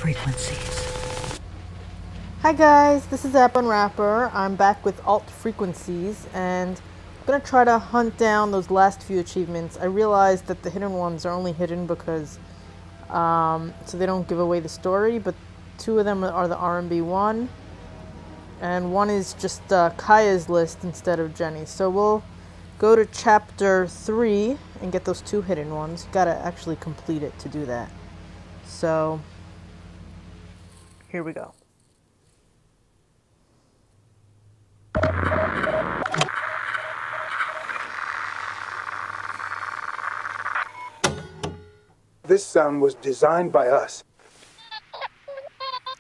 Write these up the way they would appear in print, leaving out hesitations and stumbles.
frequencies. Hi guys, this is App Unwrapper. I'm back with alt frequencies and I'm going to try to hunt down those last few achievements. I realized that the hidden ones are only hidden because so they don't give away the story, but two of them are the R&B one and one is just Kaya's list instead of Jenny's. So we'll go to chapter 3 and get those two hidden ones. You gotta actually complete it to do that. So here we go. This sound was designed by us.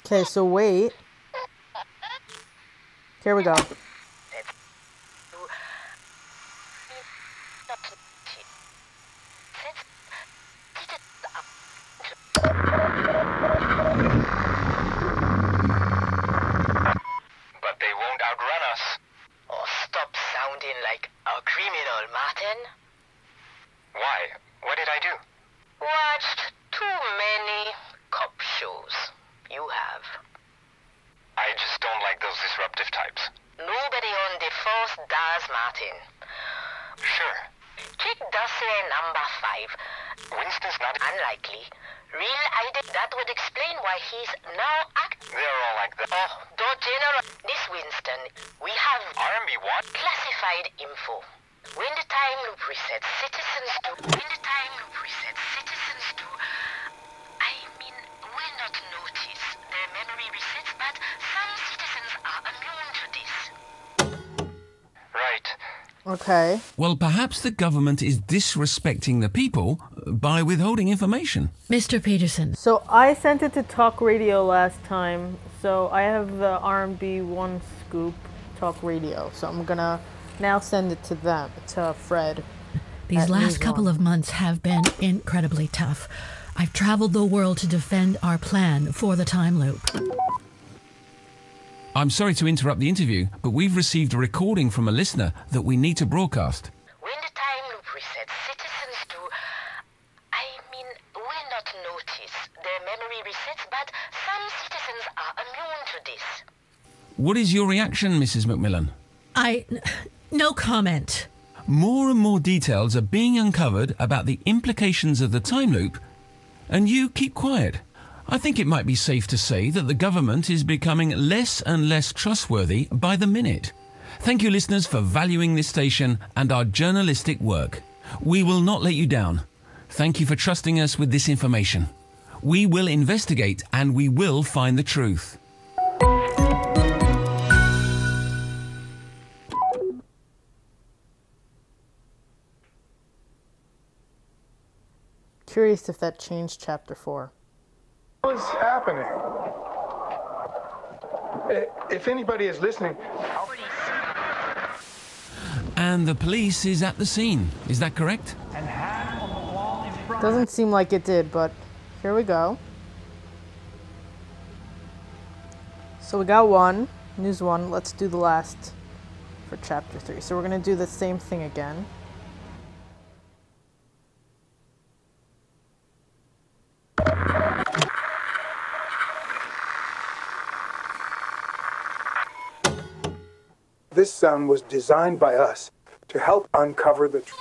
Okay, so wait. Here we go. But they won't outrun us. Oh, stop sounding like a criminal, Martin. Why? What did I do? Watched too many cop shows. You have. I just don't like those disruptive types. Nobody on the force does, Martin. Sure. Check dossier number 5. Winston's not unlikely. Real ID. That would explain why he's now They're all like that. Oh, don't general. This Winston, we have R&B what? Classified info. When the time loop resets, citizens do. When the time loop resets, citizens do. I mean, will not notice their memory resets, but some citizens are immune to this. Right. Okay. Well, perhaps the government is disrespecting the people by withholding information. Mr. Peterson. So I sent it to Talk Radio last time. So I have the R&B one scoop Talk Radio. So I'm gonna now send it to them, to Fred. These last couple of months have been incredibly tough. I've traveled the world to defend our plan for the time loop. I'm sorry to interrupt the interview, but we've received a recording from a listener that we need to broadcast. When the time loop resets, citizens do. I mean, will not notice their memory resets, but some citizens are immune to this. What is your reaction, Mrs. Macmillan? No comment. More and more details are being uncovered about the implications of the time loop, and you keep quiet. I think it might be safe to say that the government is becoming less and less trustworthy by the minute. Thank you, listeners, for valuing this station and our journalistic work. We will not let you down. Thank you for trusting us with this information. We will investigate and we will find the truth. Curious if that changed chapter 4. What is happening? If anybody is listening, And the police is at the scene. Is that correct? Doesn't seem like it did, but here we go. So we got one, news one. Let's do the last for chapter 3. So we're gonna do the same thing again. this sound was designed by us to help uncover the truth.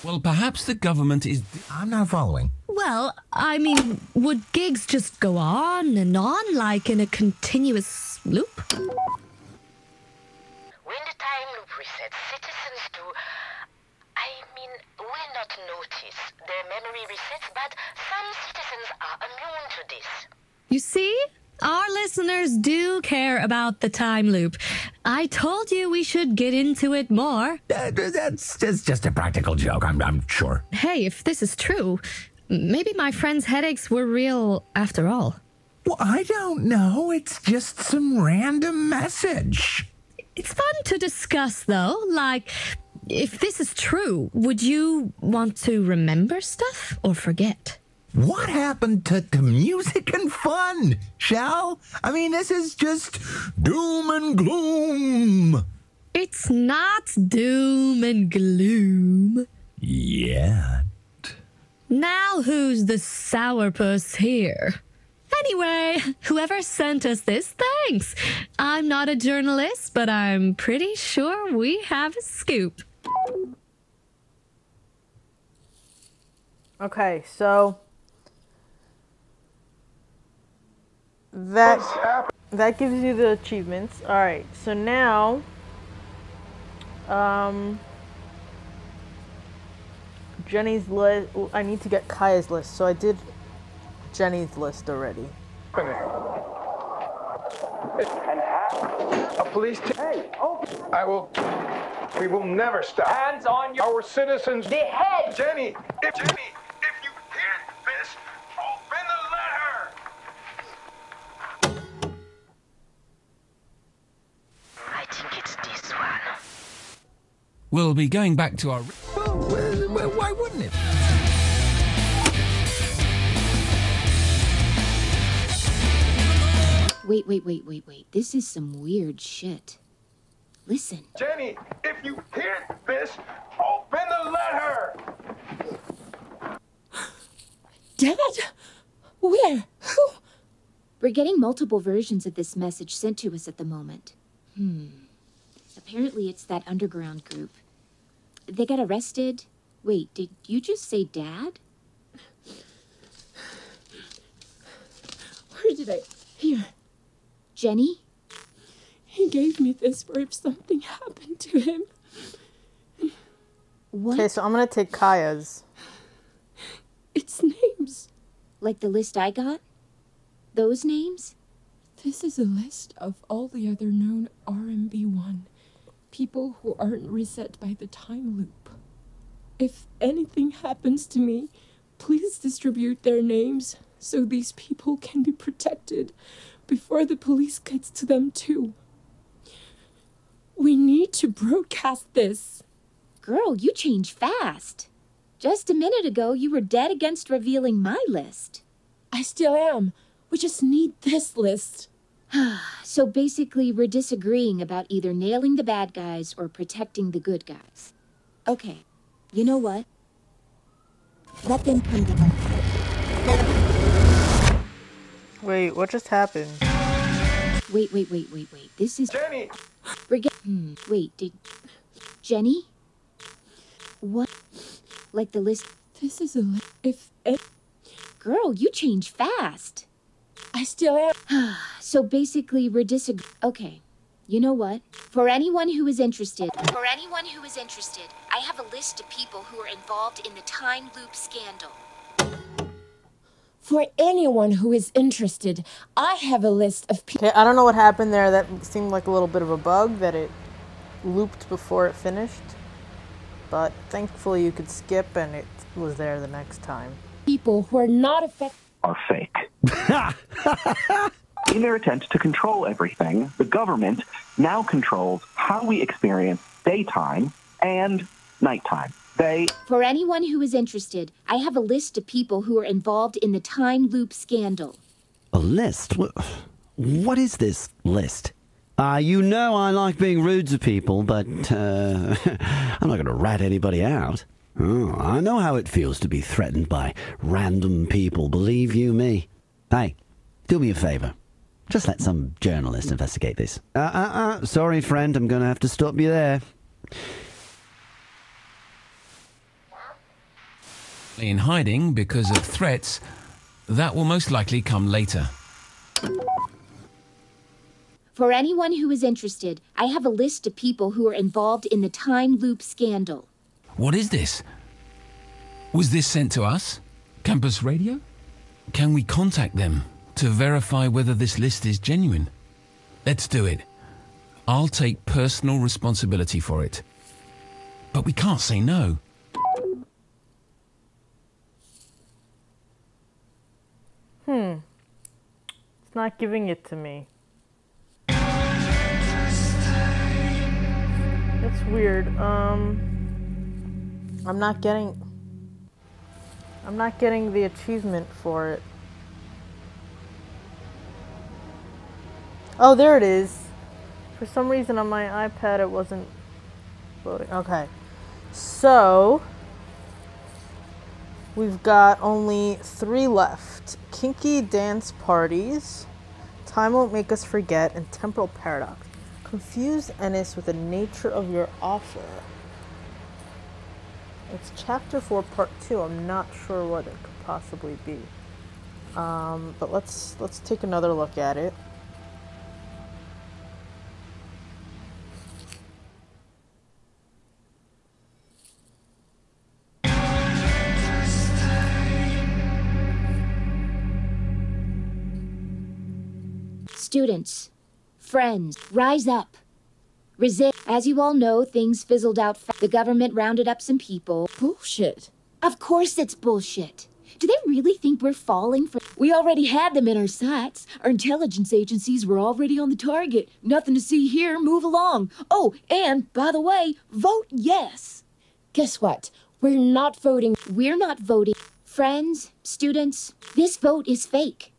Well, perhaps the government is... I'm not following. Well, I mean, would gigs just go on and on like in a continuous loop? When the time loop resets, citizens do. I mean, will not notice their memory resets, but some citizens are immune to this. You see? Our listeners do care about the time loop. I told you we should get into it more. That's just a practical joke, I'm sure. Hey, if this is true, maybe my friend's headaches were real after all. Well, I don't know. It's just some random message. It's fun to discuss, though. Like, if this is true, would you want to remember stuff or forget? What happened to music and fun, Shell? I mean, this is just doom and gloom. It's not doom and gloom. Yet. Now who's the sourpuss here? Anyway, whoever sent us this, thanks. I'm not a journalist, but I'm pretty sure we have a scoop. Okay, so that gives you the achievements. All right, so now Jenny's list. I need to get Kaya's list, so I did Jenny's list already. A police Hey, we will never stop. Hands on Our citizens. the head! Jenny, if you hear this, open the letter. I think it's this one. We'll be going back to our... Well, why wouldn't it? Wait. This is some weird shit. Listen. Jenny, if you hear this, open the letter. Dad? Where? Who? We're getting multiple versions of this message sent to us at the moment. Apparently it's that underground group. They got arrested. Wait, did you just say Dad? Where did I... Here. Jenny? He gave me this for if something happened to him. What? Okay, so I'm gonna take Kaya's. It's names. Like the list I got? Those names? This is a list of all the other known RMB1 people who aren't reset by the time loop. If anything happens to me, please distribute their names so these people can be protected before the police gets to them too. We need to broadcast this. Girl, you change fast. Just a minute ago, you were dead against revealing my list. I still am. We just need this list. So basically, we're disagreeing about either nailing the bad guys or protecting the good guys. Okay, you know what? Let them come together. Wait, what just happened? Wait. This is... Jenny! Wait, did... Jenny? What? Like the list... This is a list. Girl, you change fast. I still am. So basically, we're disagreeing. Okay, you know what? For anyone who is interested, I have a list of people who are involved in the time loop scandal. For anyone who is interested, I have a list of people. Okay, I don't know what happened there. That seemed like a little bit of a bug, that it looped before it finished. But thankfully you could skip and it was there the next time. People who are not affected. Are fake. In their attempt to control everything, the government now controls how we experience daytime and nighttime. For anyone who is interested, I have a list of people who are involved in the time loop scandal. A list? What is this list? You know I like being rude to people, but I'm not going to rat anybody out. Oh, I know how it feels to be threatened by random people, believe you me. Hey, do me a favor. Just let some journalist investigate this. Sorry, friend, I'm going to have to stop you there. In hiding because of threats, that will most likely come later. For anyone who is interested, I have a list of people who are involved in the time loop scandal. What is this? Was this sent to us? Campus radio? Can we contact them to verify whether this list is genuine? Let's do it. I'll take personal responsibility for it. But we can't say no. It's not giving it to me. It's weird. I'm not getting the achievement for it. Oh, there it is. For some reason on my iPad it wasn't loading. Okay. So we've got only 3 left. Kinky dance parties, Time Won't Make Us Forget, and Temporal Paradox. Confuse Ennis with the nature of your offer. It's chapter 4, part 2. I'm not sure what it could possibly be. But let's take another look at it. Students, friends, rise up. Resist. As you all know, things fizzled out. The government rounded up some people. Bullshit. Of course it's bullshit. Do they really think we're falling for... We already had them in our sights. Our intelligence agencies were already on the target. Nothing to see here. Move along. Oh, and, by the way, vote yes. Guess what? We're not voting. We're not voting. Friends, students, this vote is fake.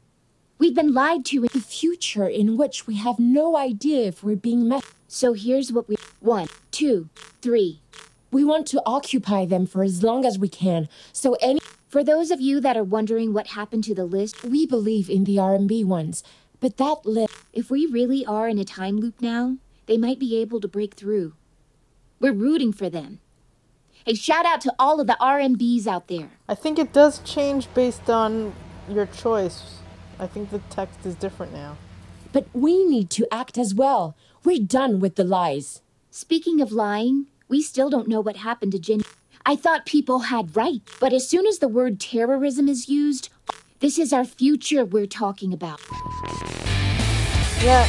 We've been lied to in the future in which we have no idea if we're being met. So here's what we... 1, 2, 3. We want to occupy them for as long as we can. So For those of you that are wondering what happened to the list, we believe in the R&B ones. But that list... If we really are in a time loop now, they might be able to break through. We're rooting for them. Hey, shout out to all of the R&Bs out there. I think it does change based on your choice. I think the text is different now. But we need to act as well. We're done with the lies. Speaking of lying, we still don't know what happened to Jenny. I thought people had rights, but as soon as the word terrorism is used, this is our future we're talking about. Yeah.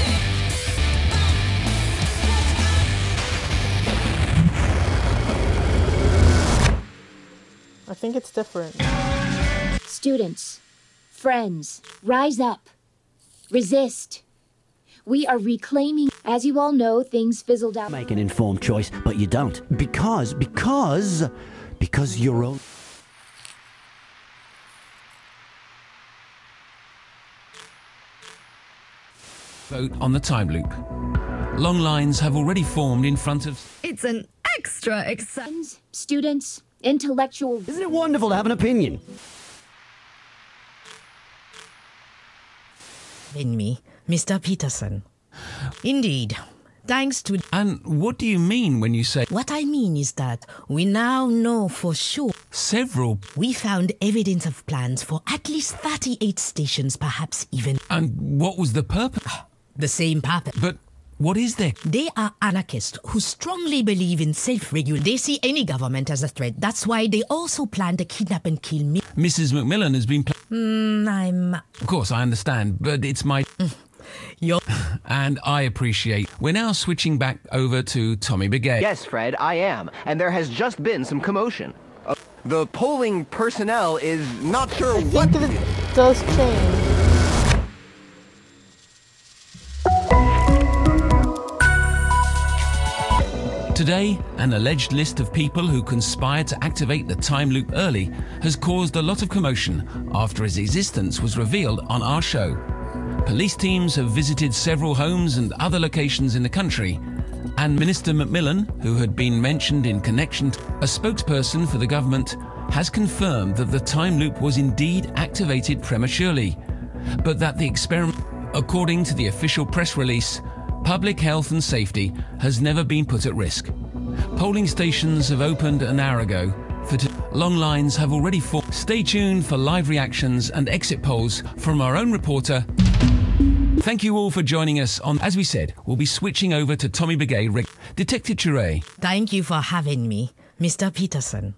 I think it's different. Students, friends, rise up. Resist. We are reclaiming. As you all know, things fizzled out. Make an informed choice, but you don't. Because you're old. Vote on the time loop. Long lines have already formed in front of... It's an extra exciting... Students, intellectual... Isn't it wonderful to have an opinion? In me, Mr. Peterson. Indeed. Thanks to... And what do you mean when you say... What I mean is that we now know for sure... Several... We found evidence of plans for at least 38 stations, perhaps even... And what was the purpose? The same purpose. But what is there? They are anarchists who strongly believe in self-regulation. They see any government as a threat. That's why they also plan to kidnap and kill me. Mrs. Macmillan has been... Of course, I understand, but it's my... And I appreciate. We're now switching back over to Tommy Begay. Yes, Fred, I am. And there has just been some commotion. The polling personnel is not sure what... I think it does change. Today, an alleged list of people who conspired to activate the time loop early has caused a lot of commotion after its existence was revealed on our show. Police teams have visited several homes and other locations in the country, and Minister Macmillan, who had been mentioned in connection to a spokesperson for the government, has confirmed that the time loop was indeed activated prematurely, but that the experiment, according to the official press release, public health and safety has never been put at risk. Polling stations have opened an hour ago. Long lines have already formed. Stay tuned for live reactions and exit polls from our own reporter. Thank you all for joining us on... As we said, we'll be switching over to Tommy Begay. Detective Chiré. Thank you for having me, Mr. Peterson.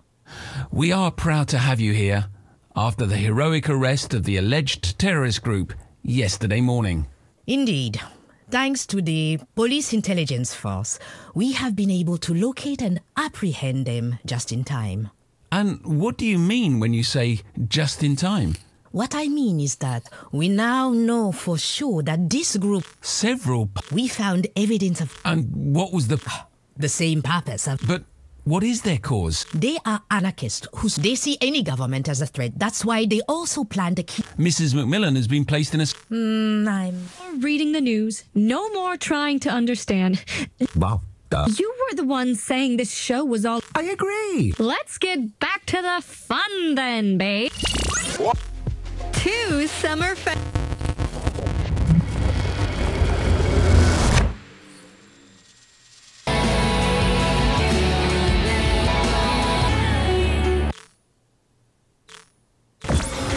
We are proud to have you here after the heroic arrest of the alleged terrorist group yesterday morning. Indeed. Thanks to the police intelligence force, we have been able to locate and apprehend them just in time. And what do you mean when you say just in time? What I mean is that we now know for sure that this group... We found evidence of... And what was the... The same purpose of... But what is their cause? They are anarchists they see any government as a threat. That's why they also plan to keep... Mrs. Macmillan has been placed in a... I'm... Reading the news. No more trying to understand. Wow. You were the one saying this show was all... I agree. Let's get back to the fun then, babe. 2 summer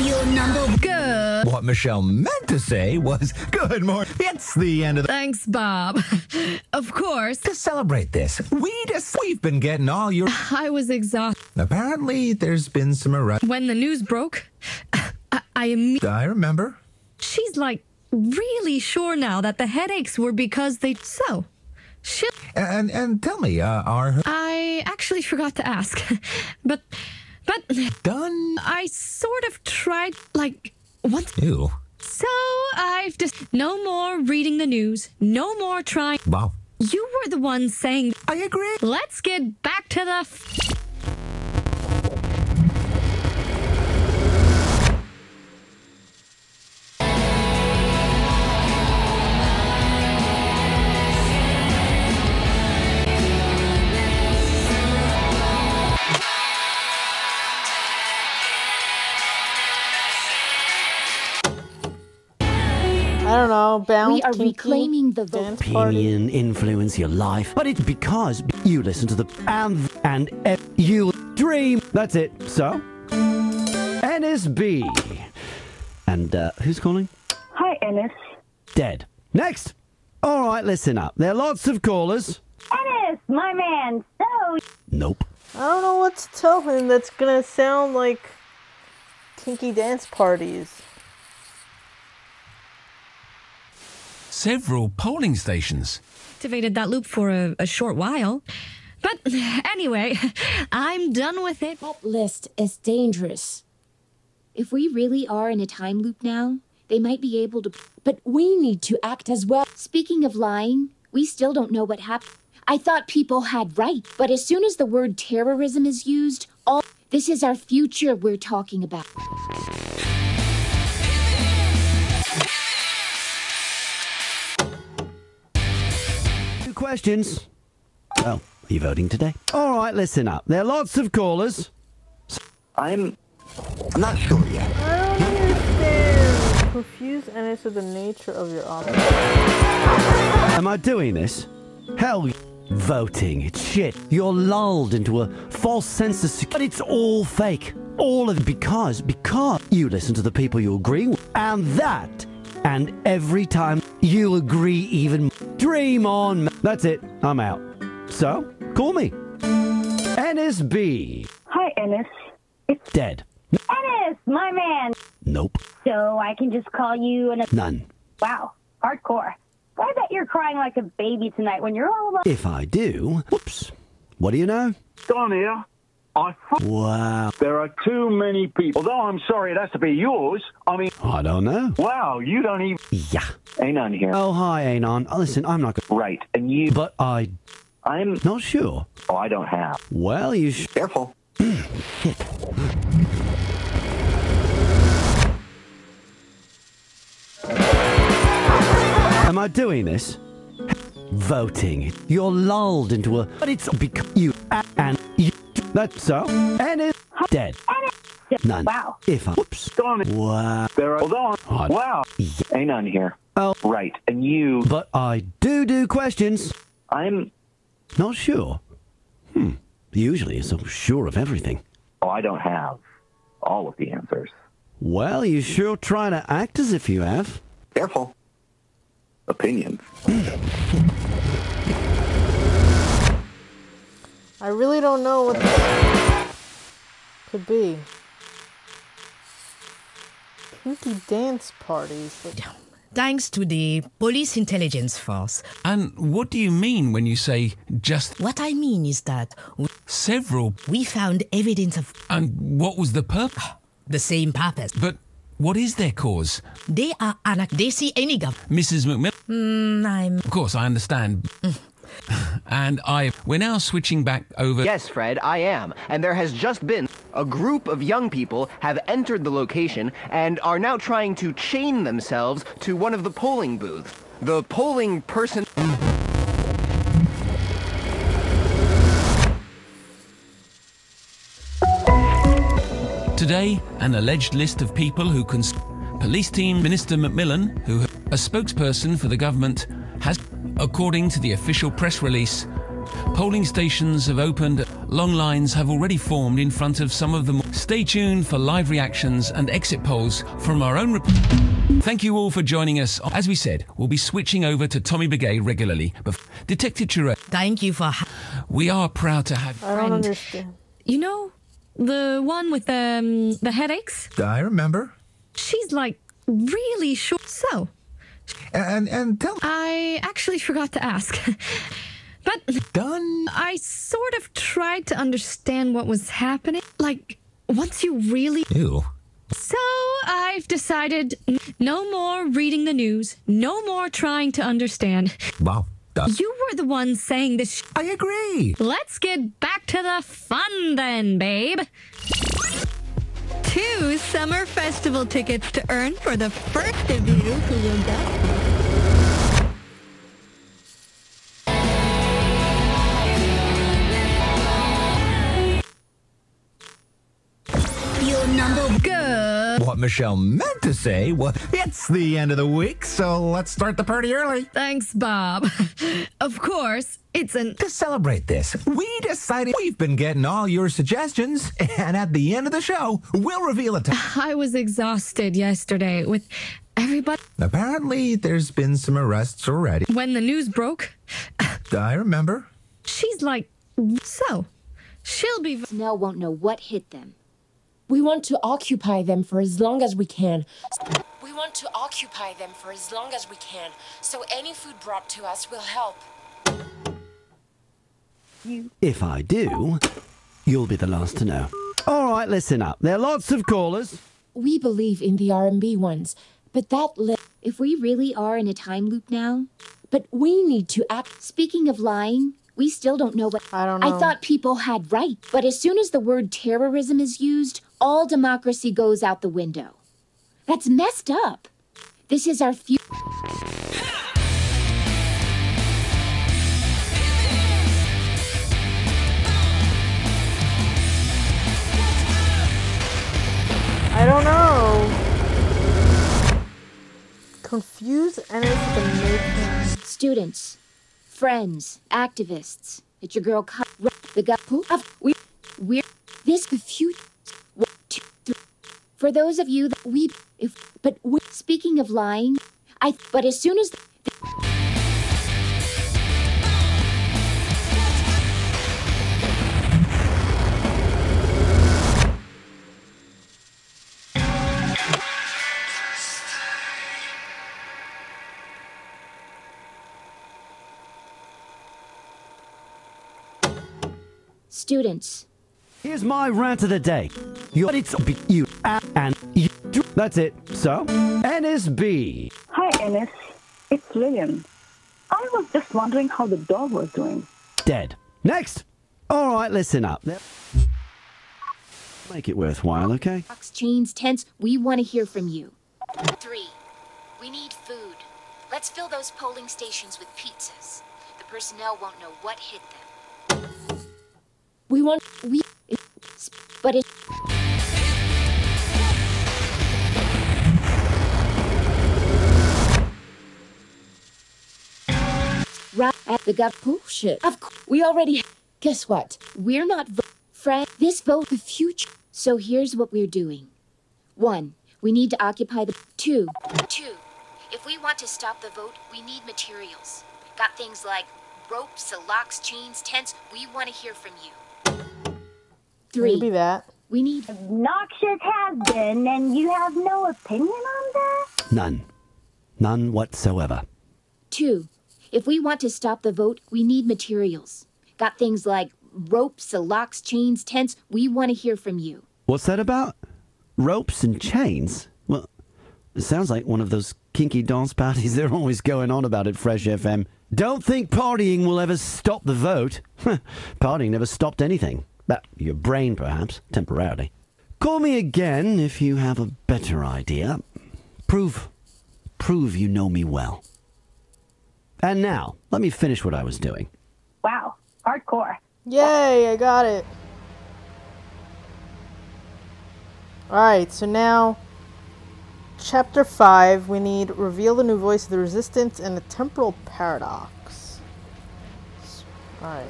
Your number good. What Michelle meant to say was, good morning. It's the end of the... Thanks, Bob. Of course. To celebrate this, we've been getting all your... I was exhausted. Apparently, there's been some arrest... When the news broke, I remember. She's like really sure now that the headaches were because they... So, And tell me, are... I actually forgot to ask. But... Done? I sort of tried, like, once... Ew. So, I've just... No more reading the news. No more trying... Wow. You were the one saying... I agree. Let's get back to the... I don't know, bound, We are kinky, reclaiming the vote. dance party. Opinion influence your life, but it's because you listen to the and you dream. That's it. So, NSB. And who's calling? Hi, Ennis. Dead. Next. All right, listen up. There are lots of callers. Ennis, my man. So. Nope. I don't know what to tell him that's gonna sound like kinky dance parties. Several polling stations. Activated that loop for a short while. But anyway, I'm done with it. That list is dangerous. If we really are in a time loop now, they might be able to... But we need to act as well. Speaking of lying, we still don't know what happened. I thought people had right, but as soon as the word terrorism is used, this is our future we're talking about. Questions? Well, are you voting today? All right, listen up. There are lots of callers. I'm not sure yet. I don't understand. Confuse Ennis with the nature of your office. Am I doing this? Hell, voting. It's shit. You're lulled into a false sense of security. But it's all fake. All of it because you listen to the people you agree with. And every time you agree even more. Dream on. That's it. I'm out. So, call me. NSB. Hi, Ennis. It's Dead. Ennis, my man. Nope. So I can just call you an... None. Wow, hardcore. I bet you're crying like a baby tonight when you're all alone. If I do, whoops. What do you know? Don here. Wow. There are too many people. Although I'm sorry it has to be yours. I mean... I don't know. Wow, you don't even... Yeah. Anon here. Oh, hi, Anon. Oh, listen, I'm not going... Right, and you... But I'm not sure. Oh, I don't have. Well, you Careful. Shit. Am I doing this? Voting. You're lulled into a... But it's because you... And you... That's so. And it's dead. None. Wow. If I... Whoops. Wow. There are... Hold on. Wow. Yeah. Anon here. Oh. Right, and you... But I do questions. I'm... Not sure. Usually you're so sure of everything. Oh, I don't have all of the answers. Well, you sure try to act as if you have. Careful. Opinions. I really don't know what to... Could be. Kinky dance parties. Thanks to the police intelligence force. And what do you mean when you say just... What I mean is that... Several... We found evidence of... And what was the purpose? The same purpose. But what is their cause? They are they see any Mrs. McMillan? Of course, I understand. And we're now switching back over... Yes, Fred, I am. And there has just been a group of young people have entered the location and are now trying to chain themselves to one of the polling booths. The polling person... Today, an alleged list of people who can... Police team Minister McMillan, who a spokesperson for the government, has, according to the official press release, polling stations have opened, long lines have already formed in front of some of them. Stay tuned for live reactions and exit polls from our own... Thank you all for joining us. As we said, we'll be switching over to Tommy Begay regularly. But Detective Tourette... Thank you for... We are proud to have... I don't understand. You know, the one with the headaches? I remember. She's like really short. So... And tell... I actually forgot to ask. But done. I sort of tried to understand what was happening. Like, once you really... Ew. So I've decided no more reading the news, no more trying to understand. Wow. You were the one saying this. I agree. Let's get back to the fun then, babe. 2 summer festival tickets to earn for the first of you who will go. Your number good. What Michelle meant to say was, it's the end of the week, so let's start the party early. Thanks, Bob. Of course, it's an... To celebrate this, we decided we've been getting all your suggestions, and at the end of the show, we'll reveal it to... I was exhausted yesterday with everybody... Apparently, there's been some arrests already. When the news broke... I remember. She's like... So, she'll be... Snell won't know what hit them. We want to occupy them for as long as we can. We want to occupy them for as long as we can, so any food brought to us will help. If I do, you'll be the last to know. All right, listen up. There are lots of callers. We believe in the R&B ones, but that... If we really are in a time loop now... But we need to act... Speaking of lying, we still don't know what... I don't know. I thought people had right, but as soon as the word terrorism is used, all democracy goes out the window. That's messed up. This is our future. I don't know. Confuse and it's the making. Students, friends, activists. It's your girl, the guy who we're this the future. 1, 2, 3. For those of you that speaking of lying, but as soon as students. Here's my rant of the day. You and you. That's it. So, NSB. Hi, Ennis. It's Lillian. I was just wondering how the dog was doing. Dead. Next. All right, listen up. Make it worthwhile, okay? Box, chains, tents, we want to hear from you. 3. We need food. Let's fill those polling stations with pizzas. The personnel won't know what hit them. But it... Right at the bullshit. Of course, we already... Guess what? We're not... This vote the future. So here's what we're doing. 1. We need to occupy the... 2. If we want to stop the vote, we need materials. Got things like ropes, locks, chains, tents. We want to hear from you. 3. Maybe that. We need... Obnoxious has been, and you have no opinion on that? None. None whatsoever. 2. If we want to stop the vote, we need materials. Got things like ropes, locks, chains, tents. We want to hear from you. What's that about? Ropes and chains? Well, it sounds like one of those kinky dance parties they're always going on about at Fresh FM. Don't think partying will ever stop the vote. Partying never stopped anything. But your brain, perhaps, temporarily. Call me again if you have a better idea. Prove you know me well. And now, let me finish what I was doing. Wow, hardcore. Yay, I got it. Alright, so now, Chapter 5, we need reveal the new voice of the resistance and the temporal paradox. Alright.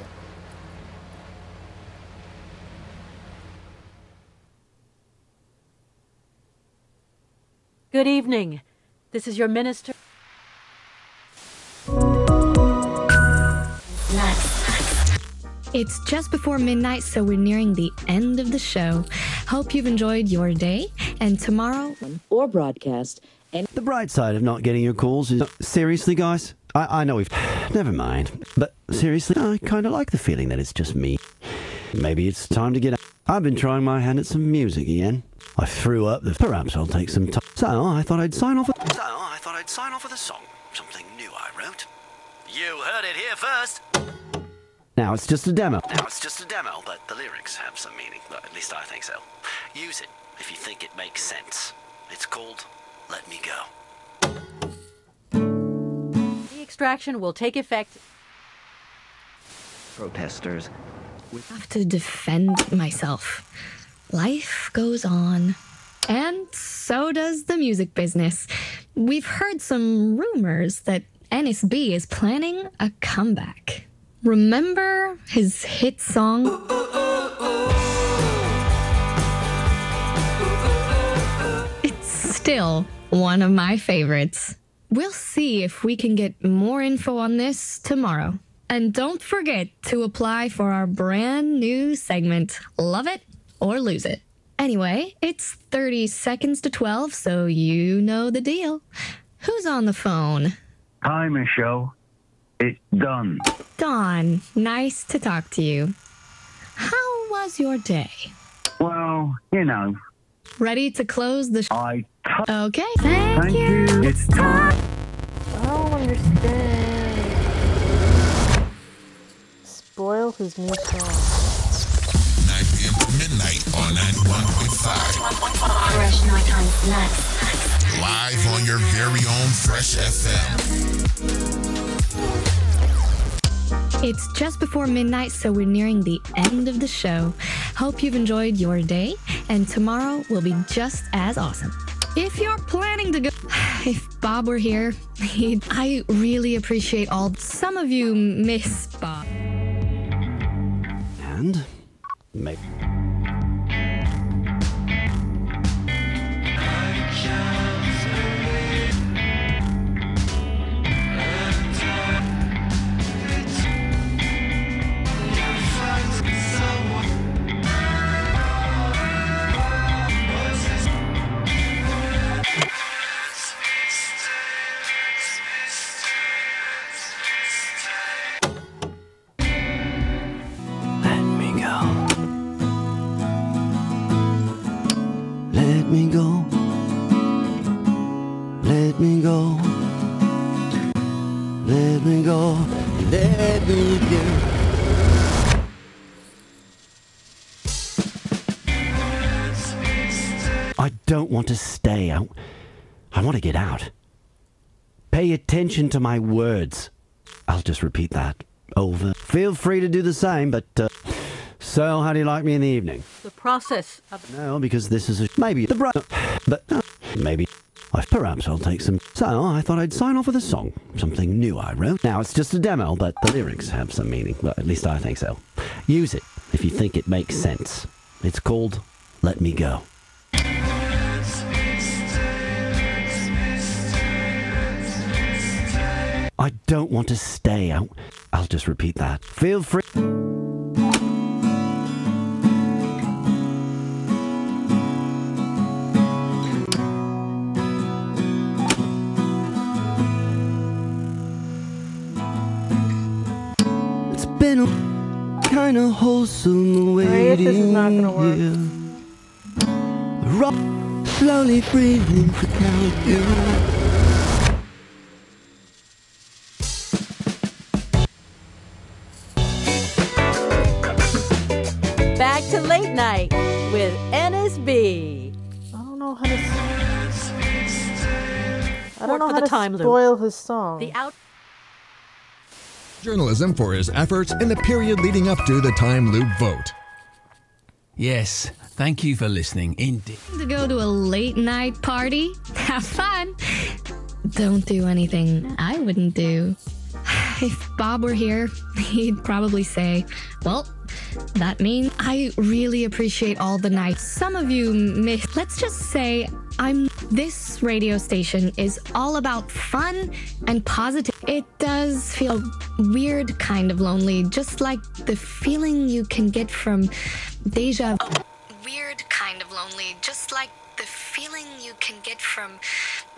Good evening. This is your minister. It's just before midnight, so we're nearing the end of the show. Hope you've enjoyed your day, and tomorrow... Or broadcast. And the bright side of not getting your calls is... Seriously, guys? I know we've... Never mind. But seriously, I kind of like the feeling that it's just me. Maybe it's time to get out. I've been trying my hand at some music again. I threw up the... Perhaps I'll take some time. So, I thought I'd sign off with a song. Something new I wrote. You heard it here first. Now it's just a demo. But the lyrics have some meaning. Well, at least I think so. Use it if you think it makes sense. It's called Let Me Go. The extraction will take effect. Protesters. I have to defend myself. Life goes on. And so does the music business. We've heard some rumors that NSB is planning a comeback. Remember his hit song? It's still one of my favorites. We'll see if we can get more info on this tomorrow. And don't forget to apply for our brand new segment, Love It or Lose It. Anyway, it's 30 seconds to 12, so you know the deal. Who's on the phone? Hi, Michelle. It's done. Dawn, nice to talk to you. How was your day? Well, you know. Ready to close the I Okay, thank you. It's time. I don't understand. Spoil his new song. 9 p.m. to midnight on 91.5. Fresh nighttime snack. Live on your very own Fresh FM. It's just before midnight, so we're nearing the end of the show. Hope you've enjoyed your day, and tomorrow will be just as awesome. If you're planning to go... If Bob were here, I really appreciate all... Some of you miss Bob. And... maybe... Let me go. Let me go. Let me go. Let me go. I don't want to stay. I want to get out. Pay attention to my words. I'll just repeat that over. Feel free to do the same, but so how do you like me in the evening? The process of... No, because this is maybe the but maybe perhaps I'll take some. So I thought I'd sign off with a song, something new I wrote. Now it's just a demo, but the lyrics have some meaning. Well, at least I think so. Use it if you think it makes sense. It's called Let Me Go. I don't want to stay. I'll just repeat that. Feel free. kinda wholesome waiting this is not gonna work. here. Slowly breathing to count you. Back to late night with NSB. I don't know how to. I don't know for how the to time loop. spoil his song. The out. Journalism for his efforts in the period leading up to the time loop vote. Yes, thank you for listening. Indeed. To go to a late night party? Have fun. Don't do anything I wouldn't do. If Bob were here, he'd probably say, well, that means I really appreciate all the nights. Some of you miss. Let's just say this radio station is all about fun and positive. It does feel weird, kind of lonely, just like the feeling you can get from deja vu. Weird, kind of lonely, just like the feeling you can get from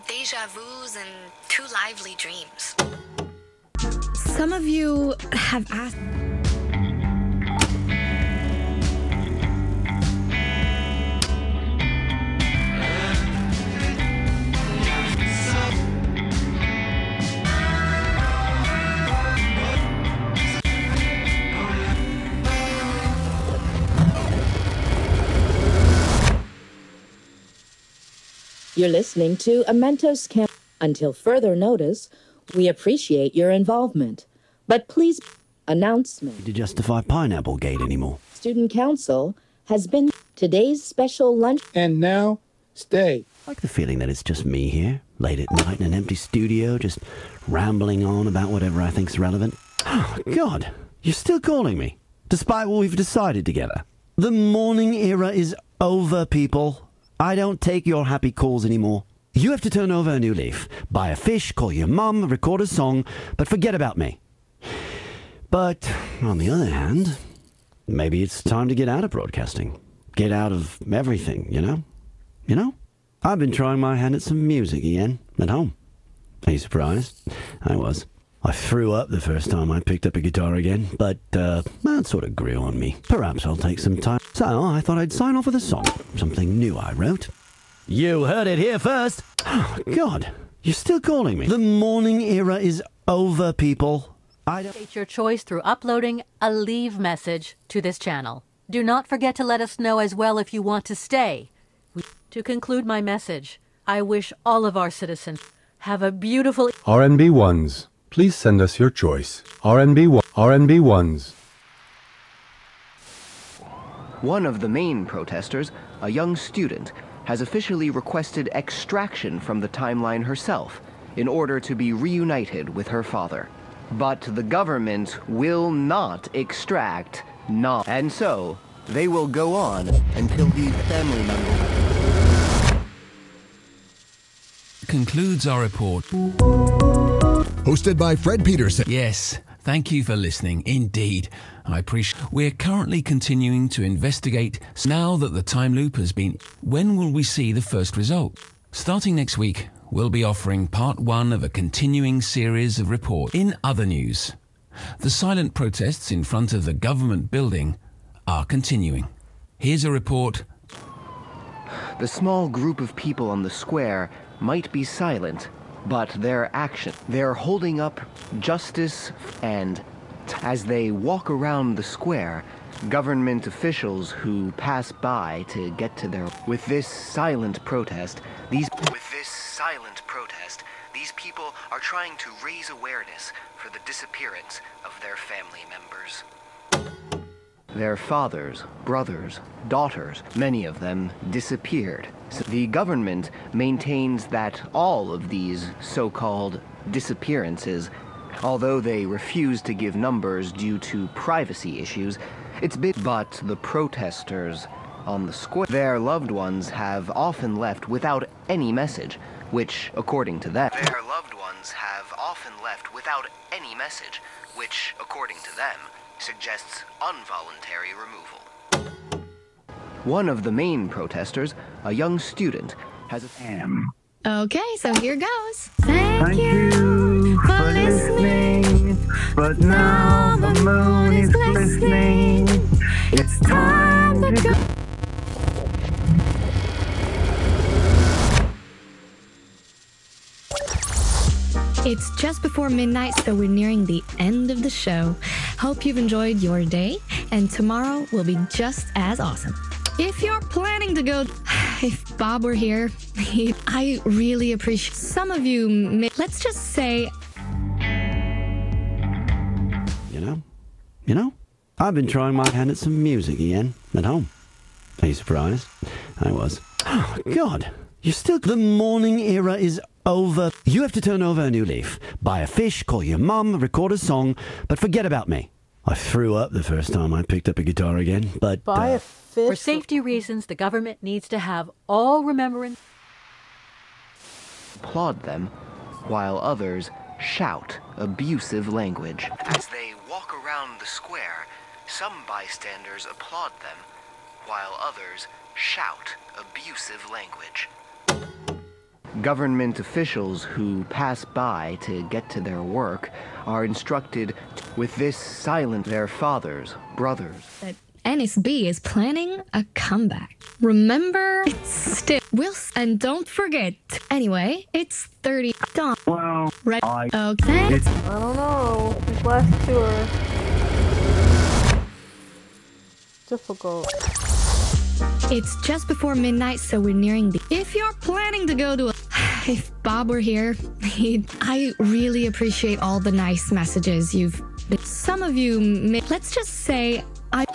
deja vus and too lively dreams. Some of you have asked. You're listening to a Mentos Camp. Until further notice, we appreciate your involvement. But please, announcement. To justify Pineapple Gate anymore. Student Council has been today's special lunch. And now, stay. I like the feeling that it's just me here, late at night in an empty studio, just rambling on about whatever I think's relevant. Oh, God, you're still calling me, despite what we've decided together. The morning era is over, people. I don't take your happy calls anymore. You have to turn over a new leaf, buy a fish, call your mum, record a song, but forget about me. But, on the other hand, maybe it's time to get out of broadcasting. Get out of everything, you know? You know? I've been trying my hand at some music again, at home. Are you surprised? I was. I threw up the first time I picked up a guitar again, but that sort of grew on me. Perhaps I'll take some time. So I thought I'd sign off with a song, something new I wrote. You heard it here first. Oh, God, you're still calling me. The morning era is over, people. State your choice through uploading a leave message to this channel. Do not forget to let us know as well if you want to stay. To conclude my message, I wish all of our citizens have a beautiful... RNB ones, please send us your choice. RNB ones. One of the main protesters, a young student, has officially requested extraction from the timeline herself in order to be reunited with her father. But the government will not extract and so they will go on until these family members... Concludes our report. Hosted by Fred Peterson. Yes, thank you for listening. Indeed, I appreciate. We're currently continuing to investigate. Now that the time loop has been, when will we see the first result? Starting next week, we'll be offering part 1 of a continuing series of reports. In other news, the silent protests in front of the government building are continuing. Here's a report. The small group of people on the square might be silent, but their action, they're holding up justice, and as they walk around the square, government officials who pass by to get to their... With this silent protest, these people are trying to raise awareness for the disappearance of their family members. Their fathers, brothers, daughters, many of them disappeared. So the government maintains that all of these so-called disappearances, although they refuse to give numbers due to privacy issues, but the protesters on the square, their loved ones have often left without any message, which, according to them, suggests involuntary removal. One of the main protesters, a young student, has a... Okay, so here goes. Thank you for listening. But now the moon is glistening. It's time to go. It's just before midnight, so we're nearing the end of the show. Hope you've enjoyed your day, and tomorrow will be just as awesome. If you're planning to go, if Bob were here, I really appreciate some of you. Let's just say, You know, I've been trying my hand at some music again at home. Are you surprised? I was. Oh, God. You're still... The morning era is over. You have to turn over a new leaf. Buy a fish, call your mum, record a song, but forget about me. I threw up the first time I picked up a guitar again, but... Buy a fish? For safety reasons, the government needs to have all remembrance... applaud them, while others shout abusive language. As they walk around the square, some bystanders applaud them, while others shout abusive language. Government officials who pass by to get to their work are instructed with this silent their fathers, brothers. that NSB is planning a comeback. Remember, it's still... and don't forget. Anyway, it's 30... Dawn. Well, Right. I Okay. I don't know. These last two are difficult. It's just before midnight, so we're nearing the... If you're planning to go to a... If Bob were here, I really appreciate all the nice messages you've... Some of you... Let's just say I'm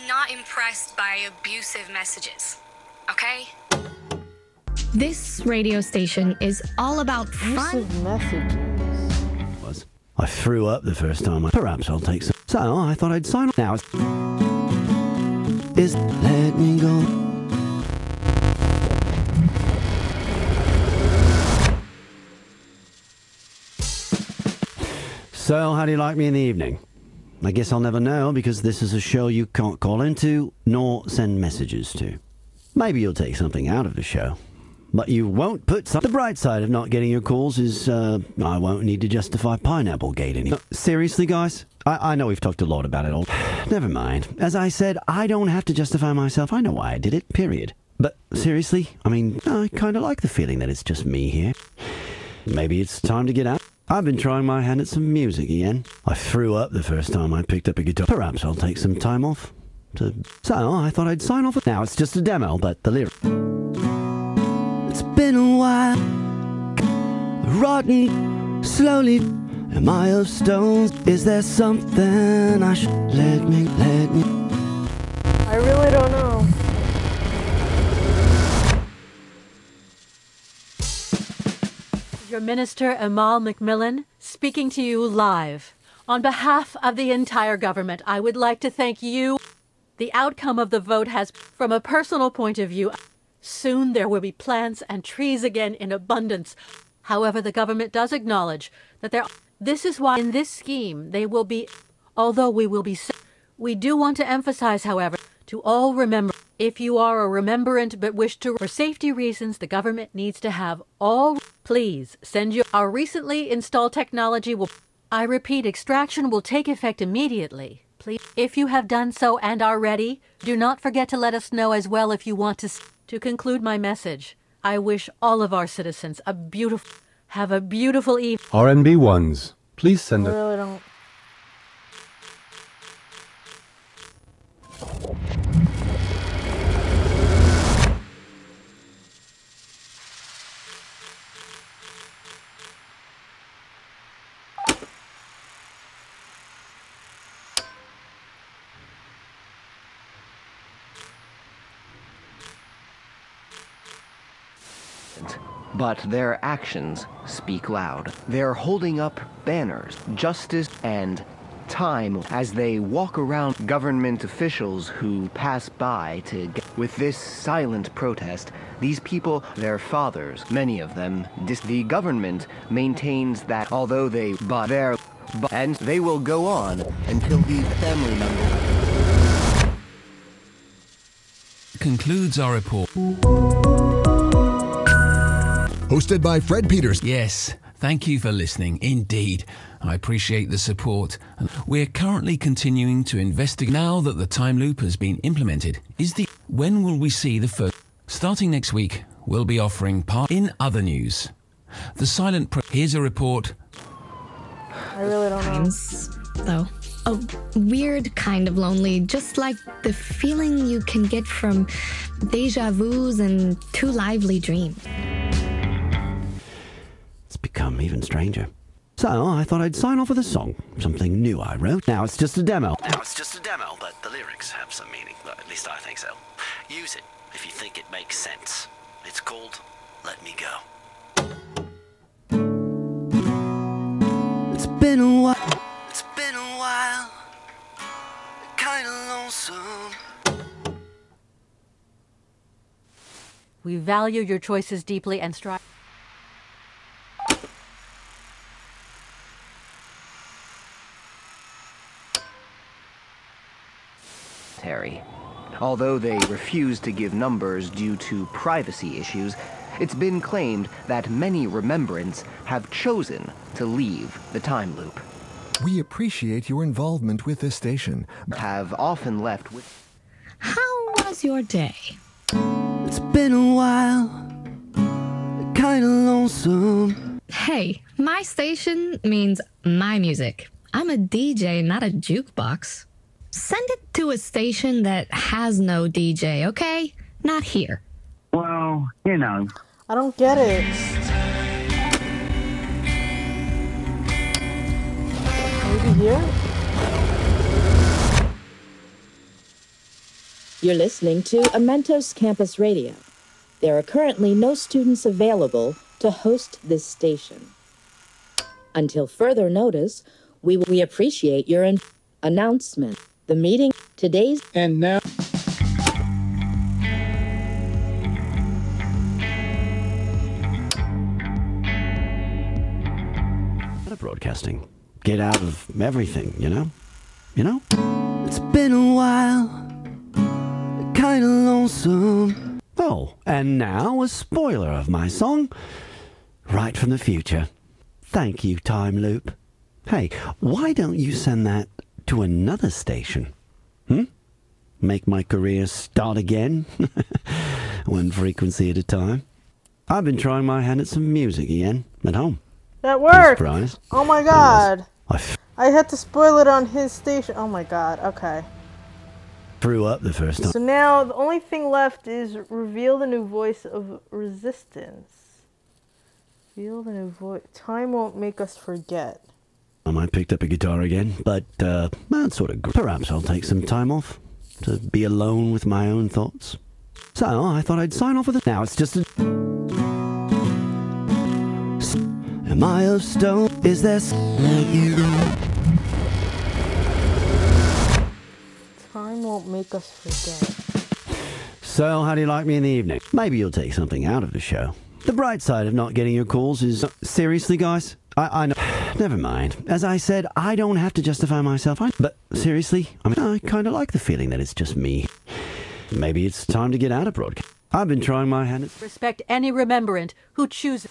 not impressed by abusive messages. Okay? This radio station is all about fun. Abusive messages. I threw up the first time. Perhaps I'll take some... So, I thought I'd sign off now. Is let me go. So, how do you like me in the evening? I guess I'll never know, because this is a show you can't call into, nor send messages to. Maybe you'll take something out of the show, but you won't put some... The bright side of not getting your calls is, I won't need to justify Pineapple Gate anymore. Seriously, guys? I know we've talked a lot about it all. Never mind. As I said, I don't have to justify myself. I know why I did it, period. But seriously, I mean, I kind of like the feeling that it's just me here. Maybe it's time to get out. I've been trying my hand at some music again. I threw up the first time I picked up a guitar. Perhaps I'll take some time off. So I thought I'd sign off. Now it's just a demo, but the lyric... It's been a while, rotting slowly. Am I of stones? Is there something I should let me? I really don't know. Your Minister Amal McMillan speaking to you live. On behalf of the entire government, I would like to thank you. The outcome of the vote has, from a personal point of view, soon there will be plants and trees again in abundance. However, the government does acknowledge that this is why in this scheme they will be, although we will be, we do want to emphasize, however, to all remember, if you are a remembrant but wish to, for safety reasons, the government needs to have all, please send you, our recently installed technology will, I repeat, extraction will take effect immediately. Please, if you have done so and are ready, do not forget to let us know as well if you want to. To conclude my message, I wish all of our citizens have a beautiful evening. RNB ones, please send I us. really don't. But their actions speak loud. They're holding up banners, justice, and time as they walk around. Government officials who pass by to get... With this silent protest, these people, their fathers, many of them, the government maintains that although they and they will go on until these family members... Concludes our report. Hosted by Fred Peters. Yes, Thank you for listening. Indeed, I appreciate the support. We're currently continuing to investigate. Now that the time loop has been implemented, when will we see the first? Starting next week, we'll be offering in other news. Here's a report. I really don't know. Though. A weird kind of lonely, just like the feeling you can get from deja vus and too lively dreams. It's become even stranger. So I thought I'd sign off with a song, something new I wrote. Now it's just a demo. But the lyrics have some meaning. Well, at least I think so. Use it if you think it makes sense. It's called Let Me Go. It's been a while. It's been a while, kinda lonesome. We value your choices deeply and strive. Terry. Although they refuse to give numbers due to privacy issues, it's been claimed that many remembrants have chosen to leave the time loop. We appreciate your involvement with this station. Have often left with... How was your day? It's been a while, kinda lonesome. Hey, my station means my music. I'm a DJ, not a jukebox. Send it to a station that has no DJ, okay? Not here. Well, you know. I don't get it. Maybe here? You're listening to Amentos Campus Radio. There are currently no students available to host this station. Until further notice, we appreciate your announcement. The meeting today's... And now... Broadcasting. Get out of everything, you know? You know? It's been a while, kinda lonesome. Oh, and now a spoiler of my song, right from the future. Thank you, Time Loop. Hey, why don't you send that to another station? Make my career start again? One frequency at a time. I've been trying my hand at some music again, at home. That worked! Surprised? Oh my god! I had to spoil it on his station. Oh my god, okay. Threw up the first time. So now the only thing left is reveal the new voice of resistance. Reveal the new voice. Time won't make us forget. I picked up a guitar again, but that's sort of... Perhaps I'll take some time off to be alone with my own thoughts. So I thought I'd sign off with it. Now it's just a... Am I of stone? Is there... Time won't make us forget. So how do you like me in the evening? Maybe you'll take something out of the show. The bright side of not getting your calls is... Seriously, guys? I know... Never mind. As I said, I don't have to justify myself. But seriously, I kind of like the feeling that it's just me. Maybe it's time to get out of broadcast. I've been trying my hand at... Respect any remembrant who chooses...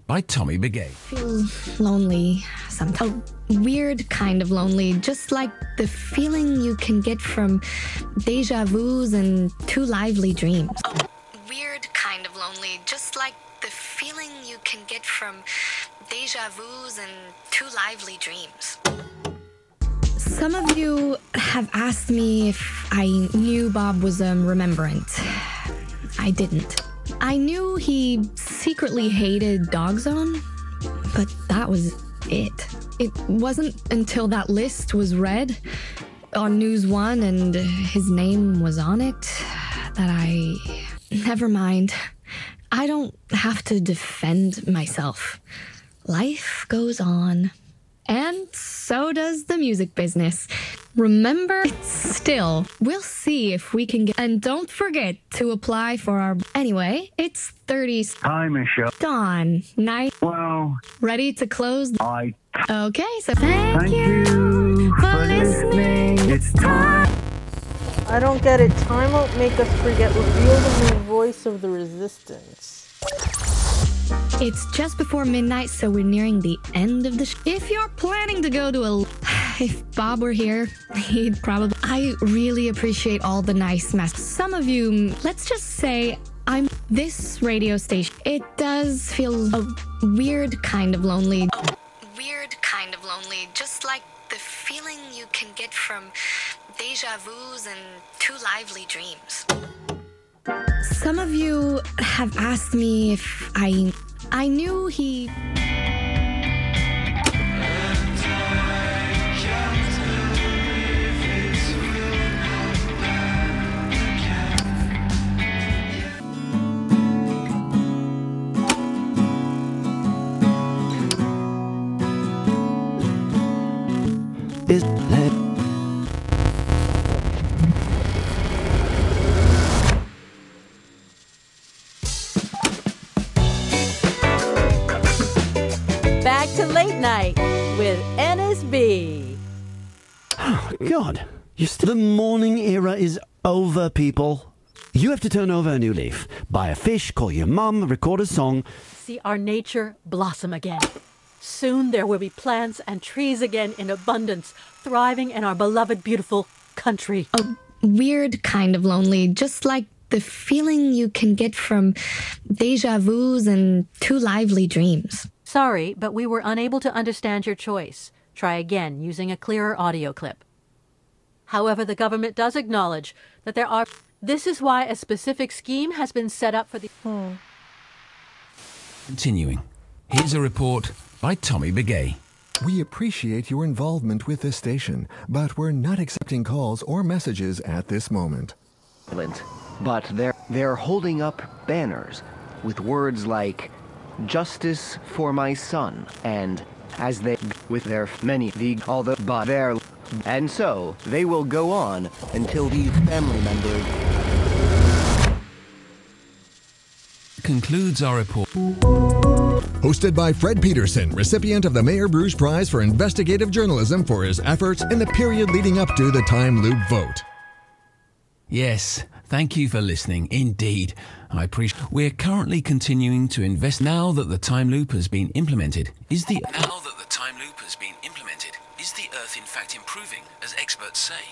By Tommy Begay. Feel lonely sometimes. A weird kind of lonely, just like the feeling you can get from deja vus and too lively dreams. A weird kind of lonely, just like the feeling you can get from deja vus and too lively dreams. Some of you have asked me if I knew Bob was a remembrant. I didn't. I knew he secretly hated Dog Zone, but that was it. It wasn't until that list was read on News One and his name was on it that I... Never mind. I don't have to defend myself. Life goes on. And so does the music business. Remember, it's still. We'll see if we can get... And don't forget to apply for our... Anyway, it's 30s. Hi, Michelle. Dawn. Night. Well... Ready to close? Okay, so Thank you for listening. It's time. I don't get it. Time won't make us forget. Reveal the new voice of the resistance. It's just before midnight, so we're nearing the end of the If you're planning to go to a... If Bob were here, he'd probably... I really appreciate all the nice messages. Some of you, let's just say this radio station. It does feel a weird kind of lonely. Weird kind of lonely, just like the feeling you can get from deja vus and too lively dreams. Some of you have asked me if I knew he... Is that... Back to Late Night with NSB. Oh, God. The morning era is over, people. You have to turn over a new leaf. Buy a fish, call your mum, record a song. See our nature blossom again. Soon there will be plants and trees again in abundance, thriving in our beloved, beautiful country. A weird kind of lonely, just like the feeling you can get from deja vus and too lively dreams. Sorry, but we were unable to understand your choice. Try again using a clearer audio clip. However, the government does acknowledge that there are... This is why a specific scheme has been set up for the... Continuing. Here's a report by Tommy Begay. We appreciate your involvement with this station, but we're not accepting calls or messages at this moment. But they're holding up banners with words like "Justice for my son," and as they with their many all the but their, and so they will go on until these family members. Concludes our report. Hosted by Fred Peterson, recipient of the Mayor Bruce Prize for Investigative Journalism for his efforts in the period leading up to the time loop vote. Yes, thank you for listening. Indeed, I appreciate. We're currently continuing to invest. Now that the time loop has been implemented, is the Earth in fact improving, as experts say?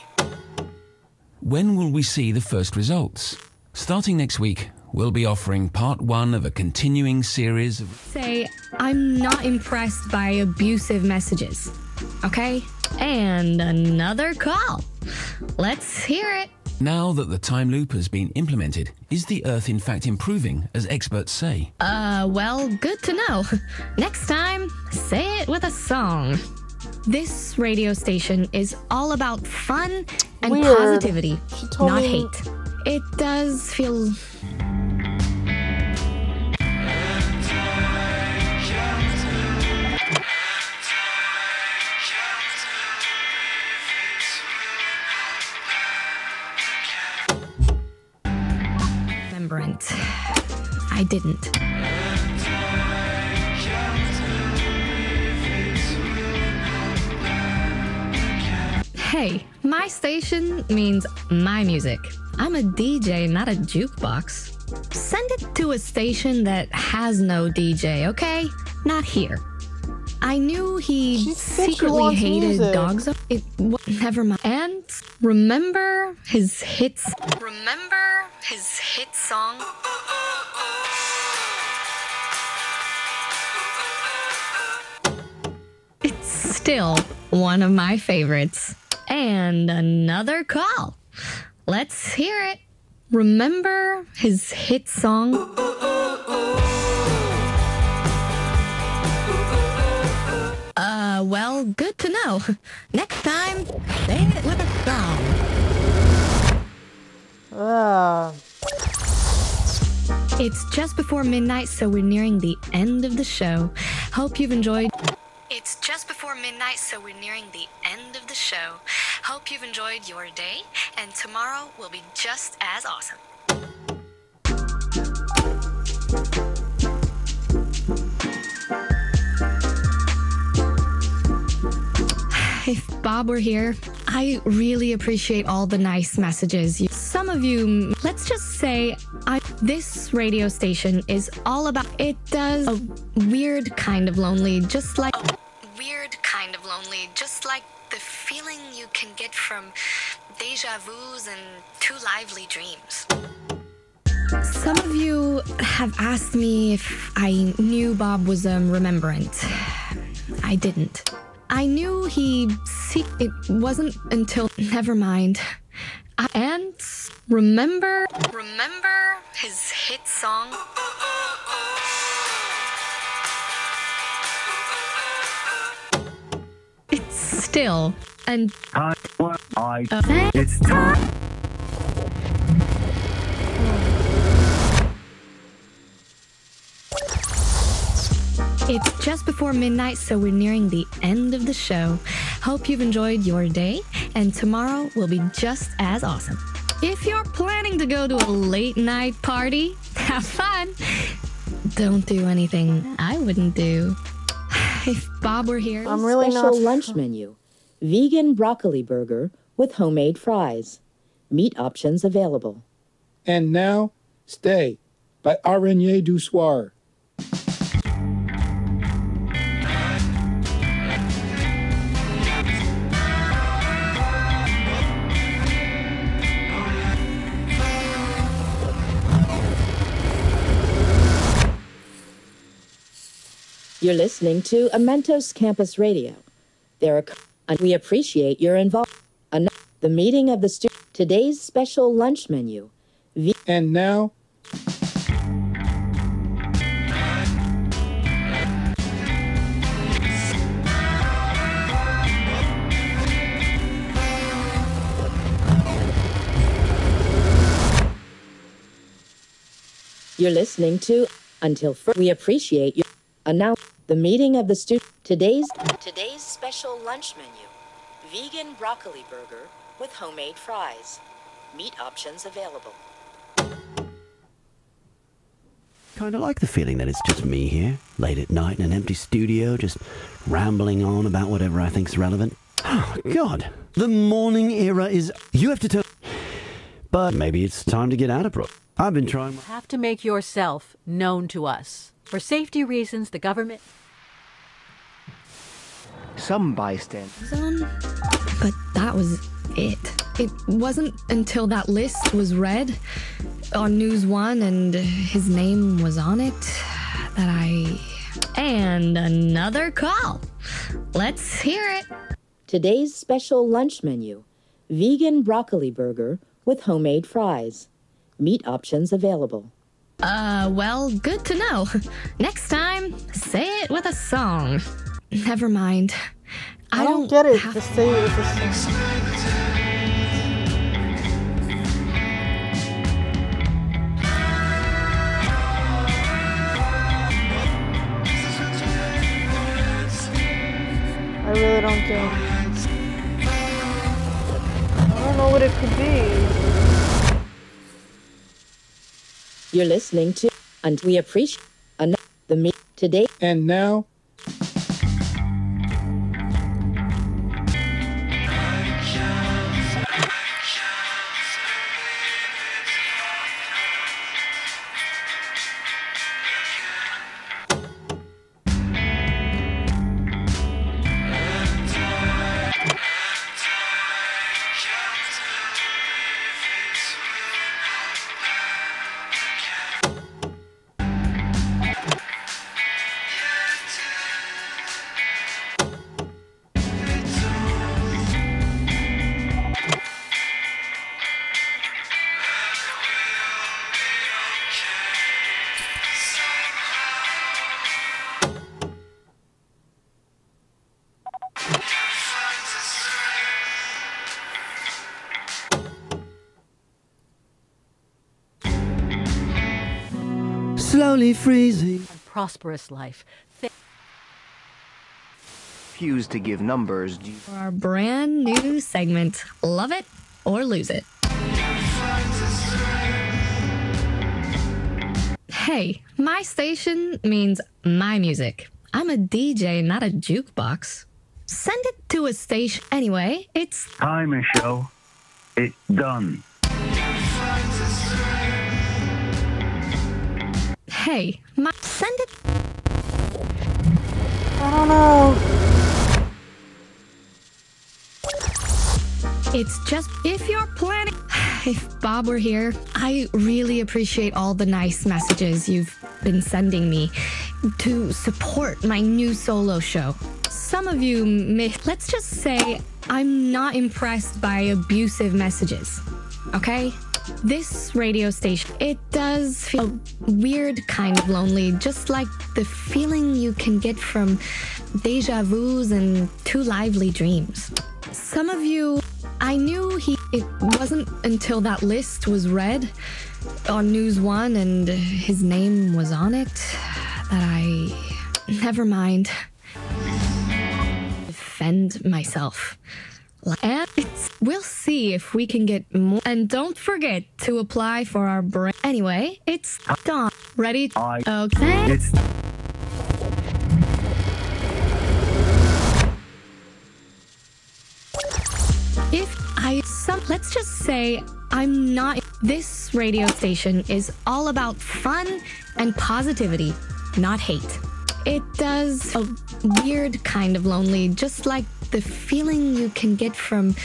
When will we see the first results? Starting next week, we'll be offering part 1 of a continuing series of... Say, I'm not impressed by abusive messages, okay? And another call. Let's hear it. Now that the time loop has been implemented, is the Earth in fact improving, as experts say? Well, good to know. Next time, say it with a song. This radio station is all about fun and Weird. positivity, not me- hate. It does feel... Remembrance. I didn't. Hey, my station means my music. I'm a DJ, not a jukebox. Send it to a station that has no DJ, okay? Not here. I knew he secretly hated dogs. Never mind. And remember his hits. Remember his hit song? It's still one of my favorites. And another call. Let's hear it. Remember his hit song? Well, good to know. Next time, say it with a song. It's just before midnight, so we're nearing the end of the show. Hope you've enjoyed. It's just before midnight, so we're nearing the end of the show. Hope you've enjoyed your day, and tomorrow will be just as awesome. If Bob were here, I really appreciate all the nice messages. Some some of you, let's just say, this radio station is all about. It does a weird kind of lonely, just like the feeling you can get from deja vus and too lively dreams. Some of you have asked me if I knew Bob was remembrant. I didn't. I knew it wasn't until, never mind. And remember his hit song? It's still, and it's time. It's just before midnight, so we're nearing the end of the show. Hope you've enjoyed your day, and tomorrow will be just as awesome. If you're planning to go to a late night party, have fun. Don't do anything I wouldn't do. If Bob were here... I'm really special lunch menu. Vegan broccoli burger with homemade fries. Meat options available. And now, Stay by Araignée du Soir. You're listening to Amentos Campus Radio. We appreciate your involvement. The meeting of the students. Today's special lunch menu. And now... You're listening to We appreciate you. Now, the meeting of the student. Today's special lunch menu. Vegan broccoli burger with homemade fries. Meat options available. Kind of like the feeling that it's just me here, late at night in an empty studio, just rambling on about whatever I think's relevant. Oh, God. The morning era is... You have to tell... But maybe it's time to get out of Brook. I've been trying... You have to make yourself known to us. For safety reasons, the government... Some bystanders... But that was it. It wasn't until that list was read on News 1 and his name was on it that I... And another call. Let's hear it. Today's special lunch menu. Vegan broccoli burger with homemade fries. Meat options available. Well, good to know. Next time, say it with a song. Never mind. I don't get it. Just say it with a song. I really don't get it. I don't know what it could be. You're listening to, and we appreciate the meet today. And now... Slowly freezing. A prosperous life. Refuse to give numbers. For our brand new segment, Love It or Lose It. Hey, my station means my music. I'm a DJ, not a jukebox. Send it to a station anyway. It's Hi, Michelle. It's done. Hey, send it. I don't know. It's just if you're planning. If Bob were here, I really appreciate all the nice messages you've been sending me to support my new solo show. Some of you may. Let's just say I'm not impressed by abusive messages. Okay? This radio station, it does feel weird, kind of lonely, just like the feeling you can get from deja vus and too lively dreams. Some of you, I knew it wasn't until that list was read on News One and his name was on it that never mind. Defend myself. And we'll see if we can get more. And don't forget to apply for our brand. Anyway, it's done. Ready? Okay. Let's just say I'm not. This radio station is all about fun and positivity, not hate. It does a weird kind of lonely, just like the feeling you can get from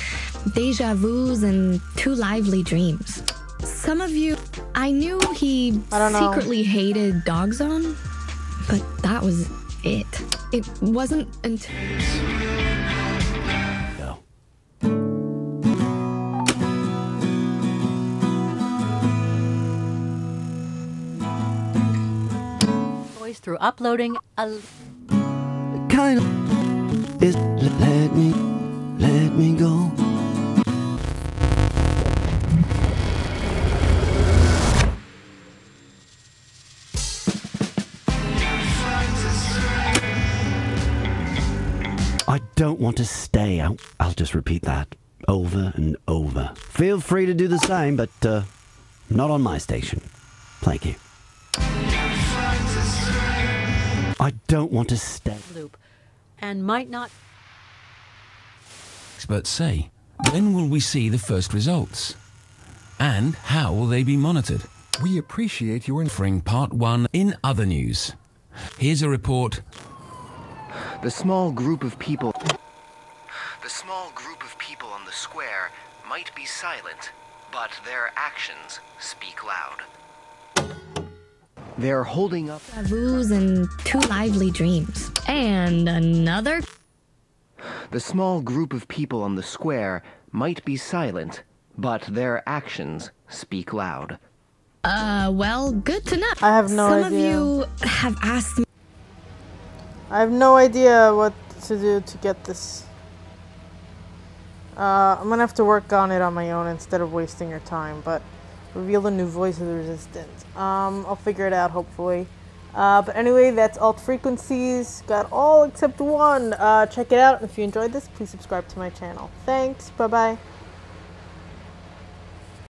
deja vus and too lively dreams. Some of you, I knew he secretly hated Dog Zone, but that was it. It wasn't until... Through uploading a kind of is let me go. I don't want to stay. I'll just repeat that over and over. Feel free to do the same, but not on my station. Thank you. I don't want to stay. Loop, and might not. Experts say, when will we see the first results? And how will they be monitored? We appreciate your offering part 1 in other news. Here's a report. The small group of people on the square might be silent, but their actions speak loud. They're holding up Vus and too lively dreams. And another. The small group of people on the square might be silent, but their actions speak loud. Well, good to know. I have no idea. Some of you have asked me. I have no idea what to do to get this. I'm gonna have to work on it on my own instead of wasting your time, but reveal the new voice of the resistance. I'll figure it out, hopefully. But anyway, that's Alt Frequencies. Got all except one. Check it out. If you enjoyed this, please subscribe to my channel. Thanks. Bye-bye.